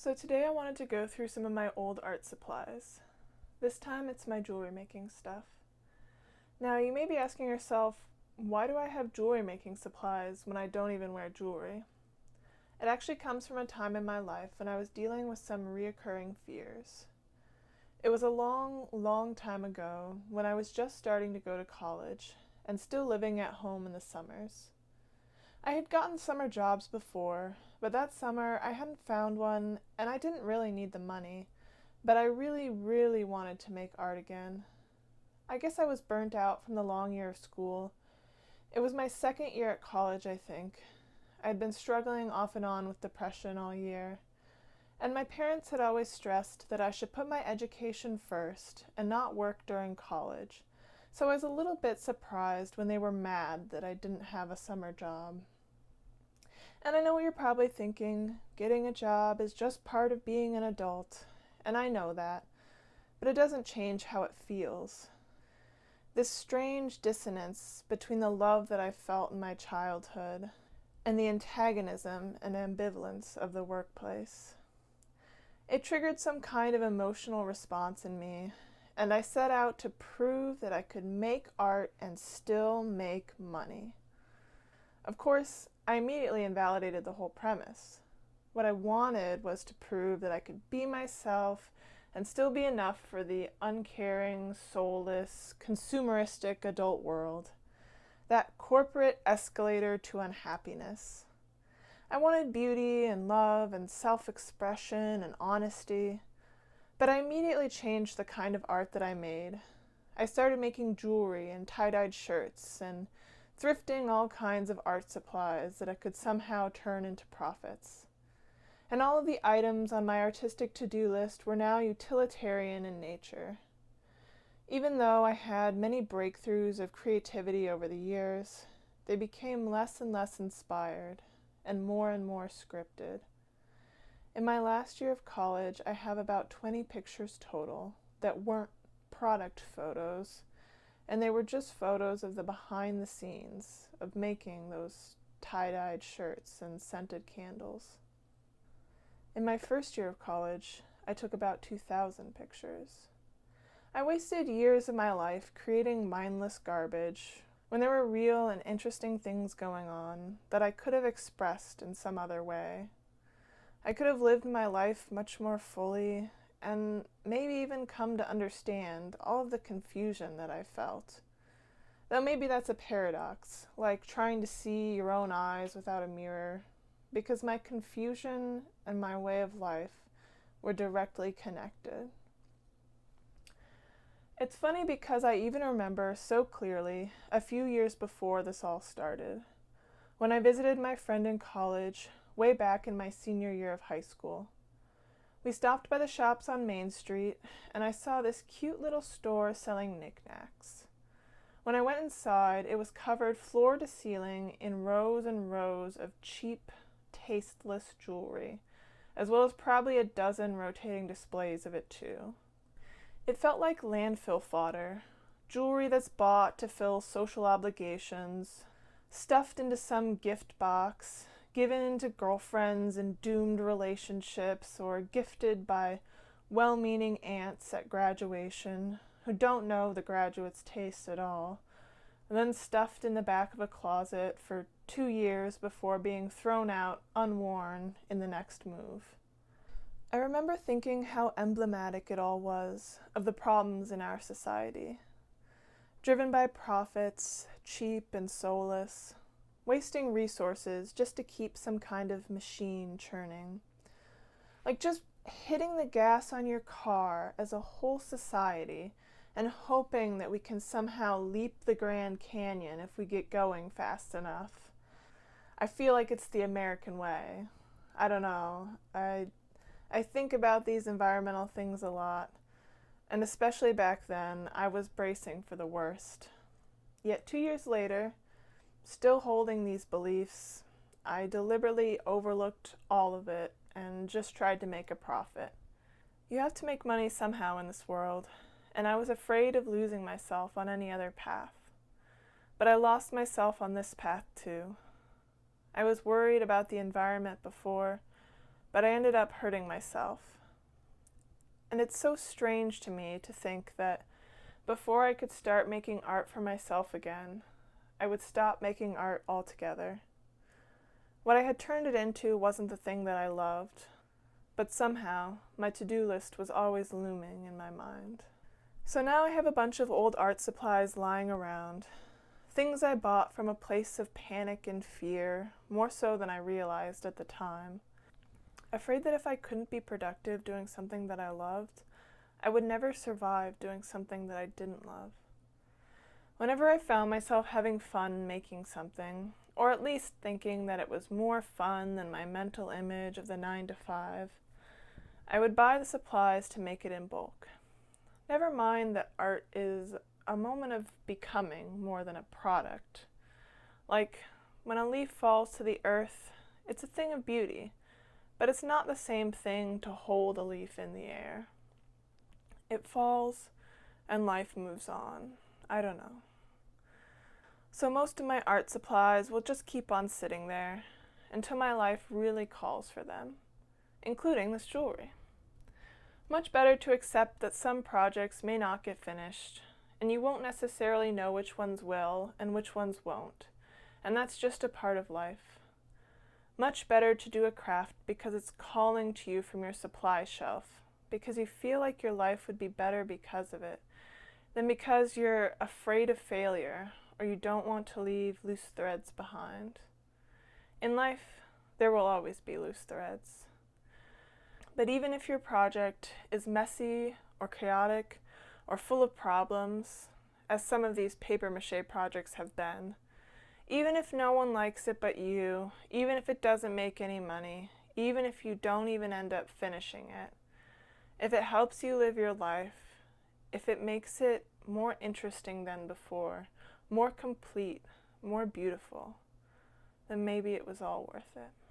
So today I wanted to go through some of my old art supplies. This time it's my jewelry making stuff. Now you may be asking yourself, why do I have jewelry making supplies when I don't even wear jewelry? It actually comes from a time in my life when I was dealing with some reoccurring fears. It was a long, long time ago when I was just starting to go to college and still living at home in the summers. I had gotten summer jobs before, but that summer I hadn't found one and I didn't really need the money, but I really, really wanted to make art again. I guess I was burnt out from the long year of school. It was my second year at college, I think. I had been struggling off and on with depression all year, and my parents had always stressed that I should put my education first and not work during college, so I was a little bit surprised when they were mad that I didn't have a summer job. And I know what you're probably thinking, getting a job is just part of being an adult, and I know that, but it doesn't change how it feels. This strange dissonance between the love that I felt in my childhood and the antagonism and ambivalence of the workplace. It triggered some kind of emotional response in me, and I set out to prove that I could make art and still make money. Of course, I immediately invalidated the whole premise. What I wanted was to prove that I could be myself and still be enough for the uncaring, soulless, consumeristic adult world. That corporate escalator to unhappiness. I wanted beauty and love and self-expression and honesty, but I immediately changed the kind of art that I made. I started making jewelry and tie-dyed shirts and thrifting all kinds of art supplies that I could somehow turn into profits. And all of the items on my artistic to-do list were now utilitarian in nature. Even though I had many breakthroughs of creativity over the years, they became less and less inspired and more scripted. In my last year of college, I have about 20 pictures total that weren't product photos, and they were just photos of the behind the scenes of making those tie-dyed shirts and scented candles. In my first year of college, I took about 2,000 pictures. I wasted years of my life creating mindless garbage when there were real and interesting things going on that I could have expressed in some other way. I could have lived my life much more fully and maybe even come to understand all of the confusion that I felt. Though maybe that's a paradox, like trying to see your own eyes without a mirror, because my confusion and my way of life were directly connected. It's funny because I even remember so clearly a few years before this all started, when I visited my friend in college way back in my senior year of high school. We stopped by the shops on Main Street, and I saw this cute little store selling knickknacks. When I went inside, it was covered floor to ceiling in rows and rows of cheap, tasteless jewelry, as well as probably a dozen rotating displays of it too. It felt like landfill fodder, jewelry that's bought to fill social obligations, stuffed into some gift box, given to girlfriends in doomed relationships, or gifted by well-meaning aunts at graduation who don't know the graduate's taste at all, and then stuffed in the back of a closet for 2 years before being thrown out unworn in the next move. I remember thinking how emblematic it all was of the problems in our society. Driven by profits, cheap and soulless, wasting resources just to keep some kind of machine churning. Like just hitting the gas on your car as a whole society and hoping that we can somehow leap the Grand Canyon if we get going fast enough. I feel like it's the American way. I don't know. I think about these environmental things a lot, and especially back then, I was bracing for the worst. Yet 2 years later, still holding these beliefs, I deliberately overlooked all of it and just tried to make a profit. You have to make money somehow in this world, and I was afraid of losing myself on any other path. But I lost myself on this path too. I was worried about the environment before, but I ended up hurting myself. And it's so strange to me to think that before I could start making art for myself again, I would stop making art altogether. What I had turned it into wasn't the thing that I loved, but somehow my to-do list was always looming in my mind. So now I have a bunch of old art supplies lying around, things I bought from a place of panic and fear, more so than I realized at the time. Afraid that if I couldn't be productive doing something that I loved, I would never survive doing something that I didn't love. Whenever I found myself having fun making something, or at least thinking that it was more fun than my mental image of the 9 to 5, I would buy the supplies to make it in bulk. Never mind that art is a moment of becoming more than a product. Like, when a leaf falls to the earth, it's a thing of beauty, but it's not the same thing to hold a leaf in the air. It falls, and life moves on. I don't know. So most of my art supplies will just keep on sitting there until my life really calls for them, including this jewelry. Much better to accept that some projects may not get finished, and you won't necessarily know which ones will and which ones won't, and that's just a part of life. Much better to do a craft because it's calling to you from your supply shelf, because you feel like your life would be better because of it, than because you're afraid of failure or you don't want to leave loose threads behind. In life, there will always be loose threads. But even if your project is messy or chaotic or full of problems, as some of these papier-mâché projects have been, even if no one likes it but you, even if it doesn't make any money, even if you don't even end up finishing it, if it helps you live your life, if it makes it more interesting than before, more complete, more beautiful, then maybe it was all worth it.